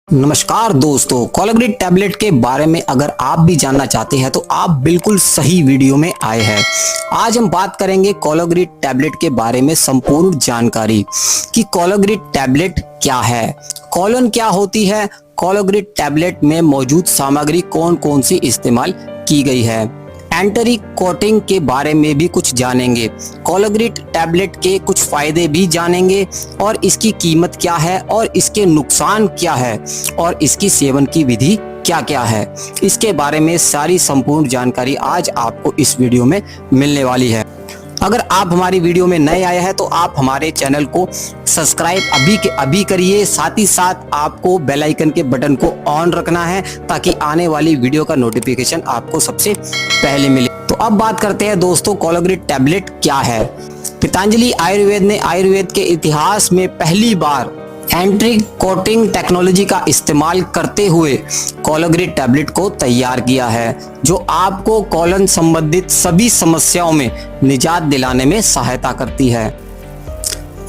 नमस्कार दोस्तों, कोलाग्रिड टैबलेट के बारे में अगर आप भी जानना चाहते हैं तो आप बिल्कुल सही वीडियो में आए हैं। आज हम बात करेंगे कोलाग्रिड टैबलेट के बारे में संपूर्ण जानकारी कि कोलाग्रिड टैबलेट क्या है, कोलन क्या होती है, कोलाग्रिड टैबलेट में मौजूद सामग्री कौन कौन सी इस्तेमाल की गई है, एंटरी कोटिंग के बारे में भी कुछ जानेंगे, कोलाग्रिड टैबलेट के कुछ फायदे भी जानेंगे और इसकी कीमत क्या है और इसके नुकसान क्या है और इसकी सेवन की विधि क्या क्या है। इसके बारे में सारी संपूर्ण जानकारी आज आपको इस वीडियो में मिलने वाली है। अगर आप हमारी वीडियो में नए आए हैं तो आप हमारे चैनल को सब्सक्राइब अभी के अभी करिए, साथ ही साथ आपको बेल आइकन के बटन को ऑन रखना है ताकि आने वाली वीडियो का नोटिफिकेशन आपको सबसे पहले मिले। तो अब बात करते हैं दोस्तों, कोलाग्रिड टैबलेट क्या है। पतंजलि आयुर्वेद ने आयुर्वेद के इतिहास में पहली बार एंट्री कोटिंग टेक्नोलॉजी का इस्तेमाल करते हुए कोलाग्रिड टैबलेट को तैयार किया है, जो आपको कोलन संबंधित सभी समस्याओं में निजात दिलाने में सहायता करती है।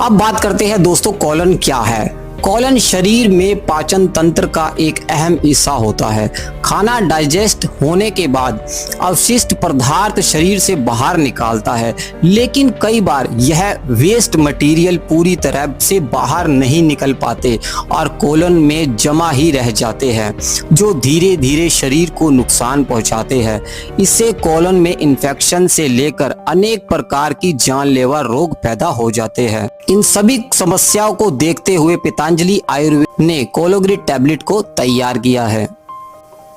अब बात करते हैं दोस्तों, कोलन क्या है। कोलन शरीर में पाचन तंत्र का एक अहम हिस्सा होता है। खाना डाइजेस्ट होने के बाद अवशिष्ट पदार्थ शरीर से बाहर निकालता है, लेकिन कई बार यह वेस्ट मटेरियल पूरी तरह से बाहर नहीं निकल पाते और कोलन में जमा ही रह जाते हैं, जो धीरे धीरे शरीर को नुकसान पहुंचाते हैं। इससे कोलन में इन्फेक्शन से लेकर अनेक प्रकार की जानलेवा रोग पैदा हो जाते हैं। इन सभी समस्याओं को देखते हुए पतंजलि आयुर्वेद ने कोलाग्रिड टैबलेट को तैयार किया है।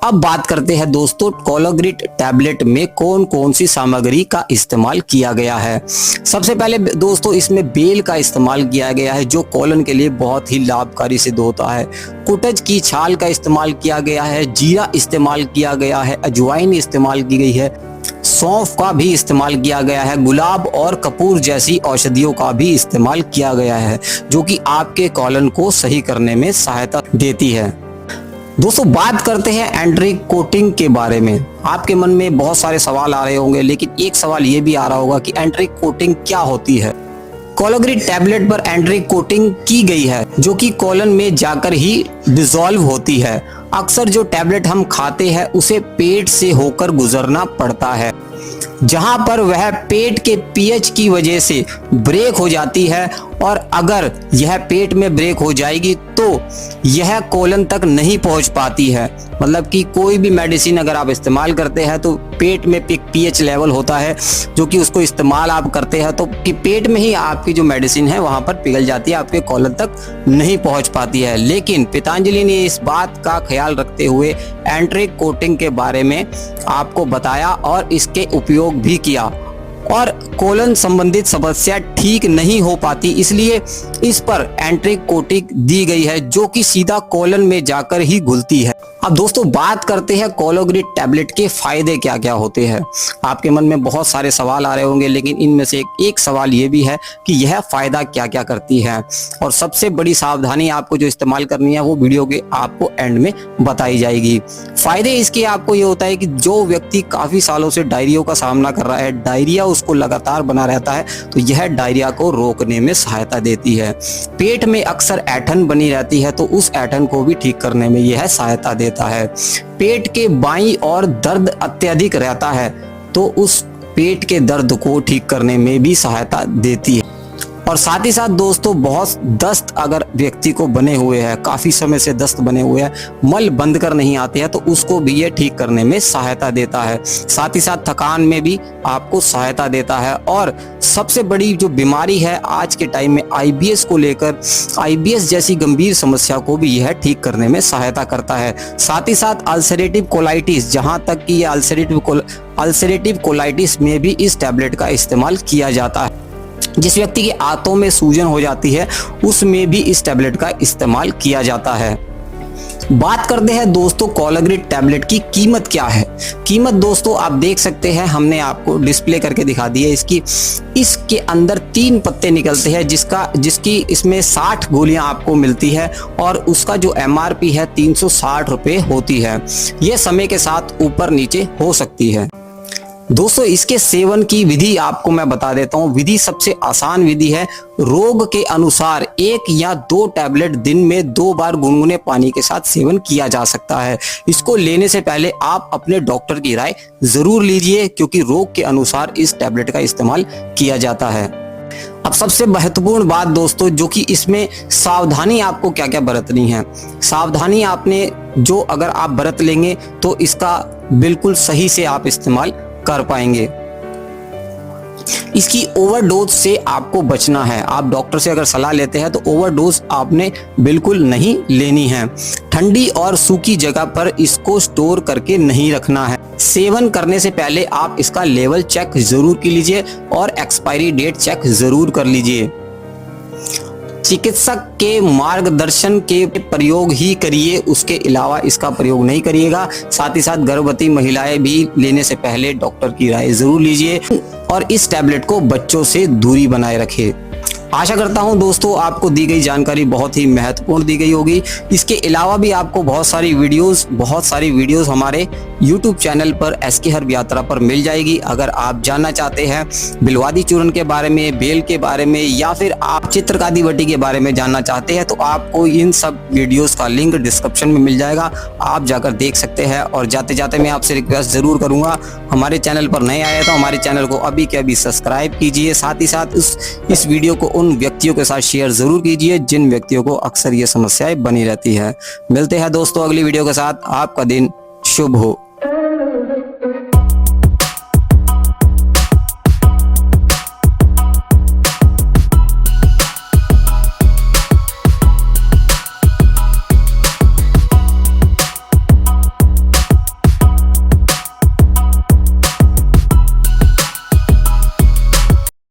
अब बात करते हैं दोस्तों, कोलाग्रिड टैबलेट में कौन कौन सी सामग्री का इस्तेमाल किया गया है। सबसे पहले दोस्तों, इसमें बेल का इस्तेमाल किया गया है, जो कोलन के लिए बहुत ही लाभकारी सिद्ध होता है। कुटज की छाल का इस्तेमाल किया गया है, जीरा इस्तेमाल किया गया है, अजवाइन इस्तेमाल की गई है, सौंफ का भी इस्तेमाल किया गया है, गुलाब और कपूर जैसी औषधियों का भी इस्तेमाल किया गया है, जो कि आपके कोलन को सही करने में सहायता देती है। दोस्तों, बात करते हैं एंट्री कोटिंग के बारे में। आपके मन में बहुत सारे सवाल आ रहे होंगे, लेकिन एक सवाल ये भी आ रहा होगा कि एंट्री कोटिंग क्या होती है। कोलाग्रिड टैबलेट पर एंट्री कोटिंग की गई है, जो कि कोलन में जाकर ही डिसॉल्व होती है। अक्सर जो टैबलेट हम खाते हैं उसे पेट से होकर गुजरना पड़ता है, जहां पर वह पेट के पीएच की वजह से ब्रेक हो जाती है, और अगर यह पेट में ब्रेक हो जाएगी तो यह कोलन तक नहीं पहुंच पाती है। मतलब कि कोई भी मेडिसिन अगर आप इस्तेमाल करते हैं तो पेट में पीएच लेवल होता है, जो कि उसको इस्तेमाल आप करते हैं तो कि पेट में ही आपकी जो मेडिसिन है वहां पर पिघल जाती है, आपके कोलन तक नहीं पहुंच पाती है। लेकिन पतंजलि ने इस बात का ख्याल रखते हुए एंट्री कोटिंग के बारे में आपको बताया और इसके उपयोग भी किया, और कोलन संबंधित समस्या ठीक नहीं हो पाती, इसलिए इस पर एंट्री कोटिंग दी गई है, जो कि सीधा कोलन में जाकर ही घुलती है। अब दोस्तों, बात करते हैं कोलाग्रिड टैबलेट के फायदे क्या क्या होते हैं। आपके मन में बहुत सारे सवाल आ रहे होंगे, लेकिन इनमें से एक सवाल ये भी है कि यह फायदा क्या क्या करती है, और सबसे बड़ी सावधानी आपको जो इस्तेमाल करनी है वो वीडियो के आपको एंड में बताई जाएगी। फायदे इसके आपको ये होता है कि जो व्यक्ति काफी सालों से डायरिया का सामना कर रहा है, डायरिया उसको लगातार बना रहता है, तो यह डायरिया को रोकने में सहायता देती है। पेट में अक्सर ऐंठन बनी रहती है, तो उस ऐंठन को भी ठीक करने में यह सहायता देता है। पेट के बाईं ओर दर्द अत्यधिक रहता है, तो उस पेट के दर्द को ठीक करने में भी सहायता देती है। और साथ ही साथ दोस्तों, बहुत दस्त अगर व्यक्ति को बने हुए हैं, काफी समय से दस्त बने हुए हैं, मल बंद कर नहीं आते हैं, तो उसको भी ये ठीक करने में सहायता देता है। साथ ही साथ थकान में भी आपको सहायता देता है, और सबसे बड़ी जो बीमारी है आज के टाइम में आईबीएस को लेकर, आईबीएस जैसी गंभीर समस्या को भी यह ठीक करने में सहायता करता है। साथ ही साथ अल्सरेटिव कोलाइटिस, जहां तक कि अल्सरेटिव कोलाइटिस में भी इस टैबलेट का इस्तेमाल किया जाता है। जिस व्यक्ति के आंतों में सूजन हो जाती है उसमें भी इस टैबलेट का इस्तेमाल किया जाता है। बात करते हैं दोस्तों, कोलाग्रिड टैबलेट की कीमत क्या है। कीमत दोस्तों आप देख सकते हैं, हमने आपको डिस्प्ले करके दिखा दी है इसकी। इसके अंदर 3 पत्ते निकलते हैं, जिसकी इसमें 60 गोलियां आपको मिलती है, और उसका जो एमआरपी है 360 रुपए होती है। यह समय के साथ ऊपर नीचे हो सकती है। दोस्तों इसके सेवन की विधि आपको मैं बता देता हूँ। विधि सबसे आसान विधि है। रोग के अनुसार 1 या 2 टैबलेट दिन में 2 बार गुनगुने पानी के साथ सेवन किया जा सकता है। इसको लेने से पहले आप अपने डॉक्टर की राय जरूर लीजिए, क्योंकि रोग के अनुसार इस टैबलेट का इस्तेमाल किया जाता है। अब सबसे महत्वपूर्ण बात दोस्तों, जो कि इसमें सावधानी आपको क्या क्या बरतनी है। सावधानी आपने जो अगर आप बरत लेंगे तो इसका बिल्कुल सही से आप इस्तेमाल कर पाएंगे। इसकी ओवरडोज से आपको बचना है। आप डॉक्टर से अगर सलाह लेते हैं तो ओवरडोज आपने बिल्कुल नहीं लेनी है। ठंडी और सूखी जगह पर इसको स्टोर करके नहीं रखना है। सेवन करने से पहले आप इसका लेवल चेक जरूर कर लीजिए और एक्सपायरी डेट चेक जरूर कर लीजिए। चिकित्सक के मार्गदर्शन के प्रयोग ही करिए, उसके अलावा इसका प्रयोग नहीं करिएगा। साथ ही साथ गर्भवती महिलाएं भी लेने से पहले डॉक्टर की राय जरूर लीजिए और इस टैबलेट को बच्चों से दूरी बनाए रखें। आशा करता हूं दोस्तों आपको दी गई जानकारी बहुत ही महत्वपूर्ण दी गई होगी। इसके अलावा भी आपको बहुत सारी वीडियोस हमारे YouTube चैनल पर एसके हर्ब यात्रा पर मिल जाएगी। अगर आप जानना चाहते हैं बिलवादी चूर्ण के बारे में, बेल के बारे में, या फिर आप चित्रकादी वटी के बारे में जानना चाहते हैं तो आपको इन सब वीडियोस का लिंक डिस्क्रिप्शन में मिल जाएगा, आप जाकर देख सकते हैं। और जाते जाते मैं आपसे रिक्वेस्ट जरूर करूंगा, हमारे चैनल पर नए आए तो हमारे चैनल को अभी के अभी सब्सक्राइब कीजिए। साथ ही साथ इस वीडियो को उन व्यक्तियों के साथ शेयर जरूर कीजिए जिन व्यक्तियों को अक्सर ये समस्याएं बनी रहती है। मिलते हैं दोस्तों अगली वीडियो के साथ। आपका दिन शुभ हो।